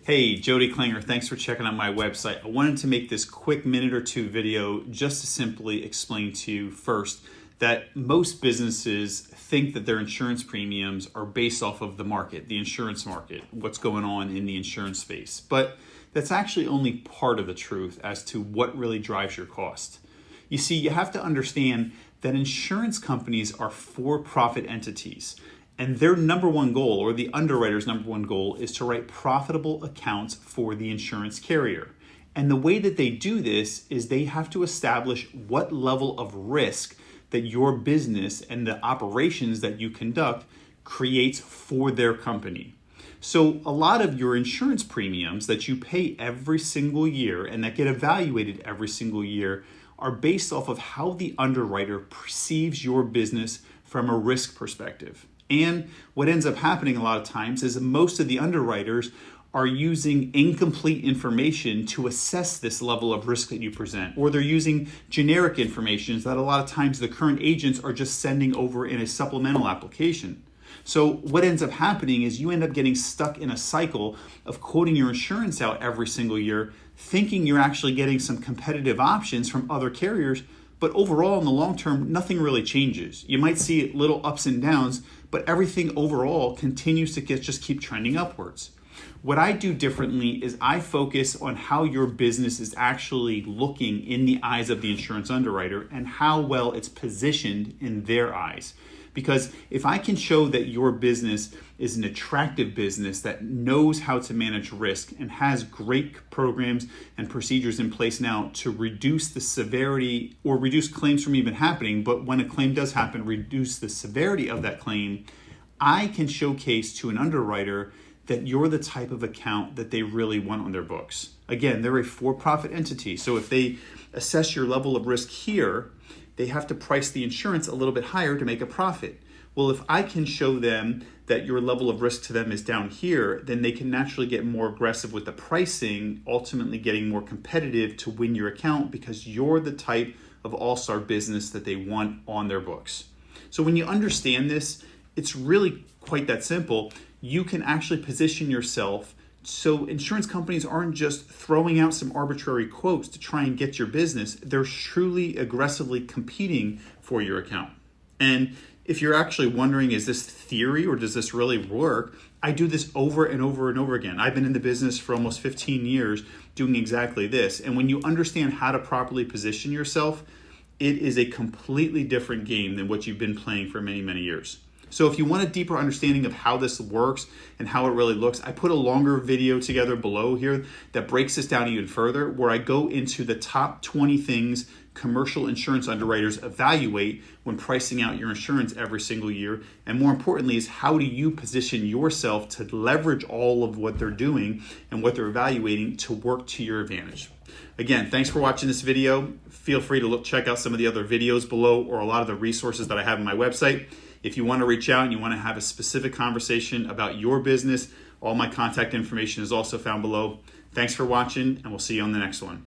Hey, Jody Klinger, thanks for checking out my website. I wanted to make this quick minute or two video just to simply explain to you first that most businesses think that their insurance premiums are based off of the market, the insurance market, what's going on in the insurance space. But that's actually only part of the truth as to what really drives your cost. You see, you have to understand that insurance companies are for-profit entities. And their number one goal, or the underwriter's number one goal, is to write profitable accounts for the insurance carrier. And the way that they do this is they have to establish what level of risk that your business and the operations that you conduct creates for their company. So a lot of your insurance premiums that you pay every single year and that get evaluated every single year are based off of how the underwriter perceives your business from a risk perspective. And what ends up happening a lot of times is that most of the underwriters are using incomplete information to assess this level of risk that you present, or they're using generic information that a lot of times the current agents are just sending over in a supplemental application. So what ends up happening is you end up getting stuck in a cycle of quoting your insurance out every single year, thinking you're actually getting some competitive options from other carriers, but overall in the long term, nothing really changes. You might see little ups and downs, but everything overall continues to just keep trending upwards. What I do differently is I focus on how your business is actually looking in the eyes of the insurance underwriter and how well it's positioned in their eyes. Because if I can show that your business is an attractive business that knows how to manage risk and has great programs and procedures in place now to reduce the severity or reduce claims from even happening, but when a claim does happen, reduce the severity of that claim, I can showcase to an underwriter that you're the type of account that they really want on their books. Again, they're a for-profit entity, so if they assess your level of risk here, they have to price the insurance a little bit higher to make a profit. Well, if I can show them that your level of risk to them is down here, then they can naturally get more aggressive with the pricing, ultimately getting more competitive to win your account because you're the type of all-star business that they want on their books. So when you understand this, it's really quite that simple. You can actually position yourself so insurance companies aren't just throwing out some arbitrary quotes to try and get your business. They're truly aggressively competing for your account. And if you're actually wondering, is this theory or does this really work? I do this over and over and over again. I've been in the business for almost 15 years doing exactly this. And when you understand how to properly position yourself, it is a completely different game than what you've been playing for many, many years. So if you want a deeper understanding of how this works and how it really looks, I put a longer video together below here that breaks this down even further, where I go into the top 20 things commercial insurance underwriters evaluate when pricing out your insurance every single year. And more importantly is how do you position yourself to leverage all of what they're doing and what they're evaluating to work to your advantage. Again, thanks for watching this video. Feel free to check out some of the other videos below or a lot of the resources that I have on my website. If you want to reach out and you want to have a specific conversation about your business, all my contact information is also found below. Thanks for watching, and we'll see you on the next one.